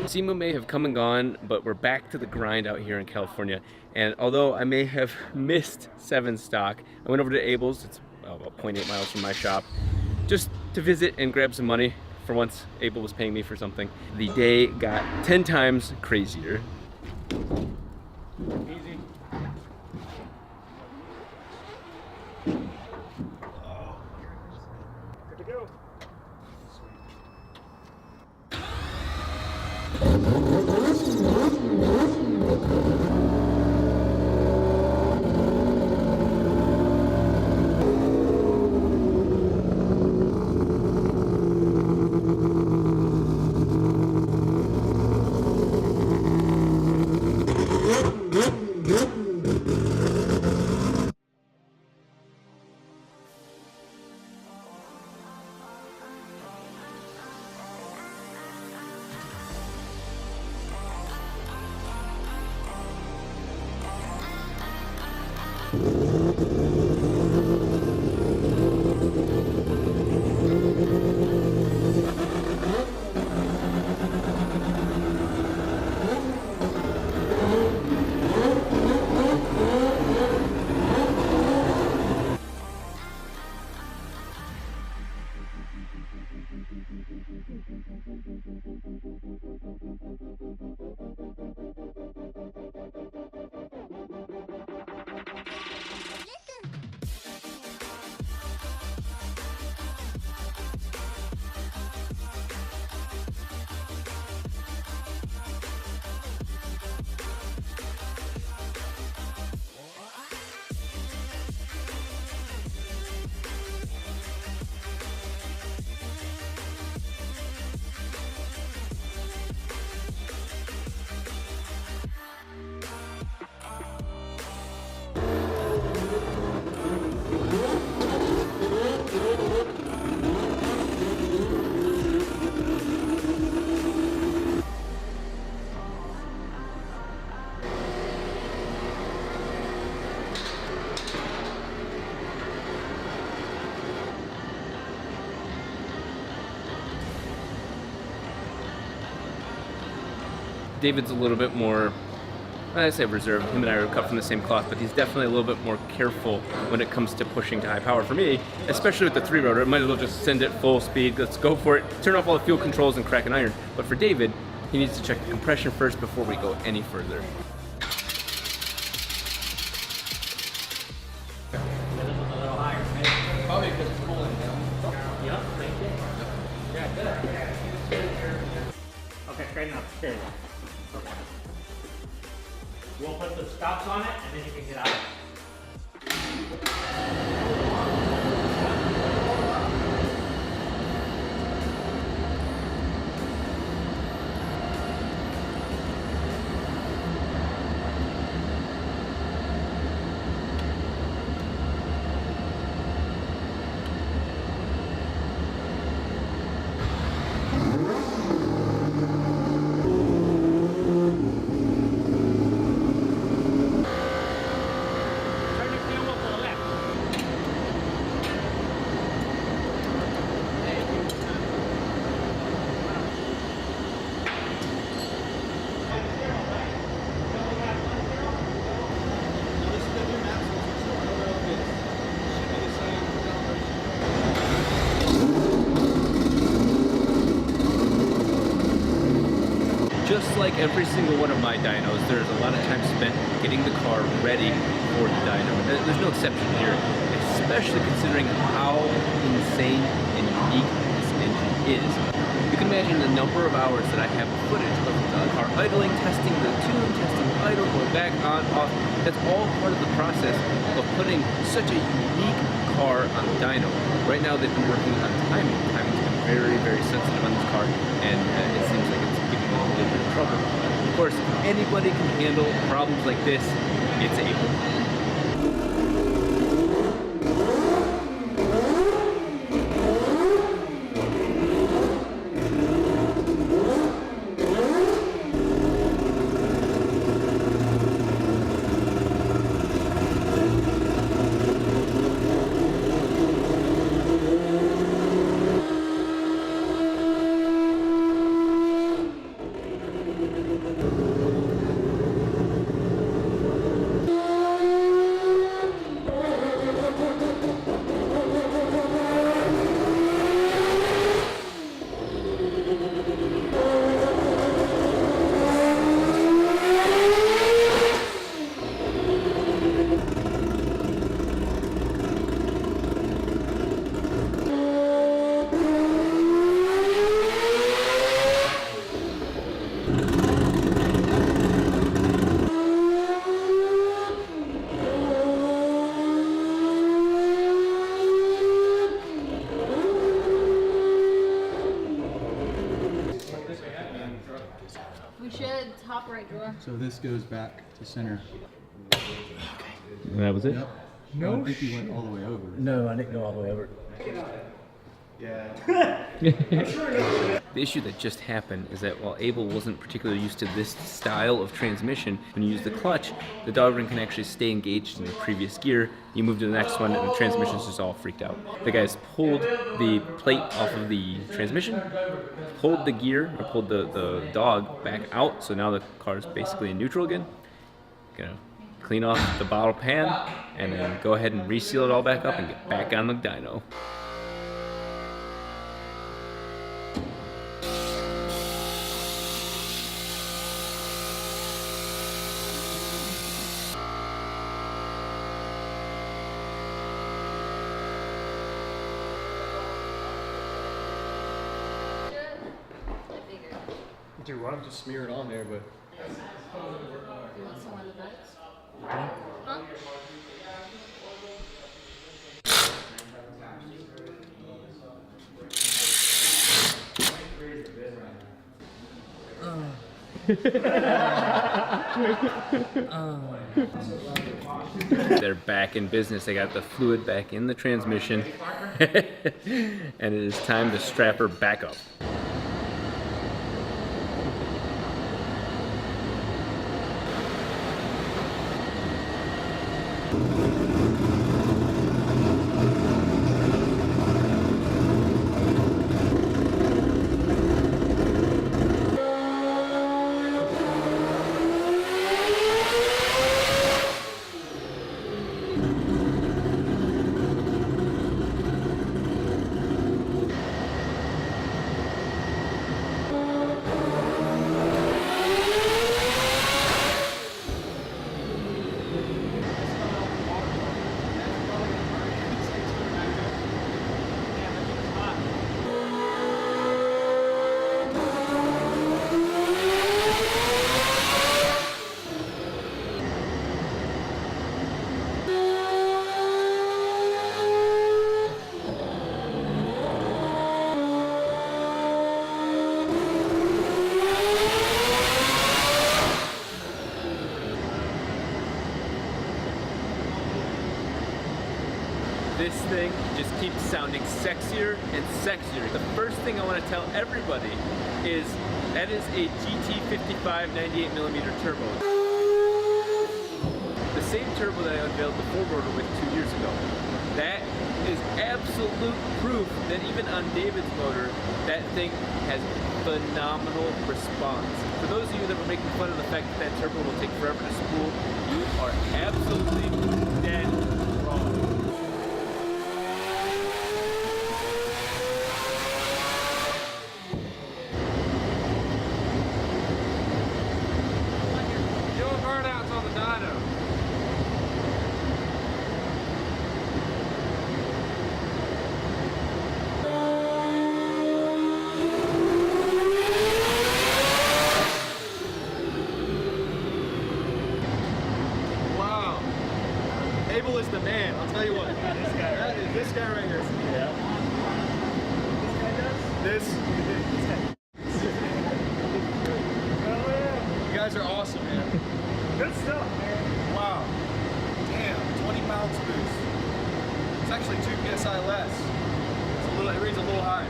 SEMA may have come and gone, but we're back to the grind out here in California. And although I may have missed 7 stock, I went over to Abel's, it's about 0.8 miles from my shop, just to visit and grab some money. For once, Abel was paying me for something. The day got 10 times crazier. Easy. Good to go. David's a little bit more, I say reserved. Him and I are cut from the same cloth, but he's definitely a little bit more careful when it comes to pushing to high power. For me, especially with the 3-rotor, I might as well just send it full speed. Let's go for it. Turn off all the fuel controls and crack an iron. But for David, he needs to check the compression first before we go any further. Probably because it's cooling down. Yep, thank you. Yeah, good. Okay, straighten up. There you go. Okay. We'll put the stops on it and then you can get out. Just like every single one of my dynos, there's a lot of time spent getting the car ready for the dyno. There's no exception here, especially considering how insane and unique this engine is. You can imagine the number of hours that I have footage of the car idling, testing the tune, testing the idle, going back, on, off. That's all part of the process of putting such a unique car on the dyno. Right now they've been working on timing. Timing's been very, very sensitive on this car, and it seems like it's giving them a little bit of trouble. Of course, if anybody can handle problems like this, it's Abel. We should top right drawer. So this goes back to center. That was it? Yep. No, I think you went all the way over. No, I didn't go all the way over. Yeah. The issue that just happened is that while Abel wasn't particularly used to this style of transmission, when you use the clutch, the dog ring can actually stay engaged in the previous gear. You move to the next one and the transmission's just all freaked out. The guys pulled the plate off of the transmission, pulled the gear, or pulled the dog back out, so now the car is basically in neutral again. Gonna clean off the bottle pan, and then go ahead and reseal it all back up and get back on the dyno. Dude, why don't just smear it on there, but... You want some of the beds? Huh? They're back in business. They got the fluid back in the transmission. And it is time to strap her back up. This thing just keeps sounding sexier and sexier. The first thing I want to tell everybody is that is a GT55 98mm turbo. The same turbo that I unveiled the 4-rotor with 2 years ago. That is absolute proof that even on David's motor, that thing has phenomenal response. For those of you that were making fun of the fact that that turbo will take forever to spool, you are absolutely dead wrong. Burnouts on the dyno. Wow. Abel is the man, I'll tell you what. That is this guy right here. Yeah. This guy. You guys are awesome, man. Good stuff, man. Wow. Damn, 20 pounds boost. It's actually 2 psi less. It reads a little high.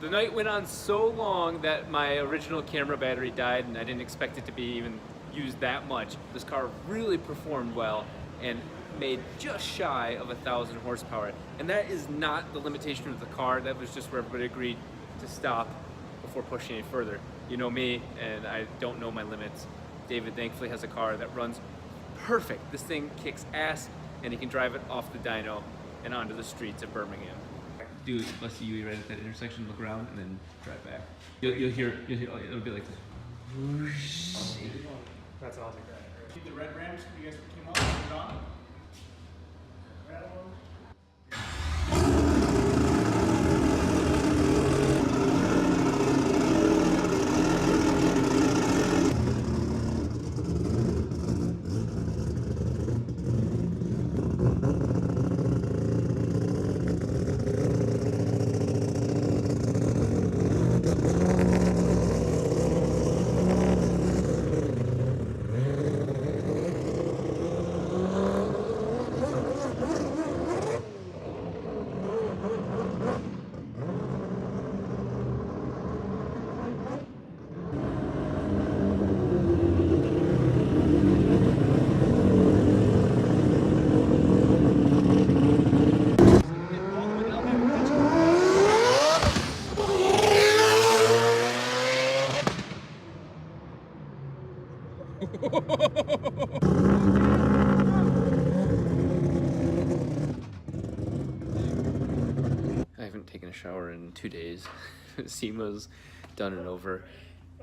The night went on so long that my original camera battery died and I didn't expect it to be even used that much. This car really performed well and made just shy of 1,000 horsepower. And that is not the limitation of the car. That was just where everybody agreed to stop before pushing any further. You know me, and I don't know my limits. David thankfully has a car that runs perfect. This thing kicks ass, and he can drive it off the dyno and onto the streets of Birmingham. Do let's see you right at that intersection, look around, and then drive back. You'll hear it'll be like this. That's awesome. The red ramps, you guys came up and on? I haven't taken a shower in 2 days. SEMA's done and over,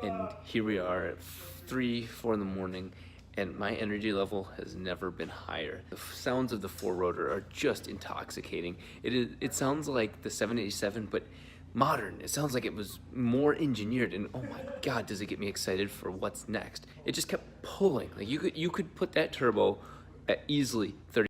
and here we are at 3, 4 in the morning, and my energy level has never been higher. The sounds of the 4-rotor are just intoxicating. It sounds like the 787, but modern. It sounds like it was more engineered, and oh my god, does it get me excited for what's next. It just kept pulling. Like you could put that turbo at easily 30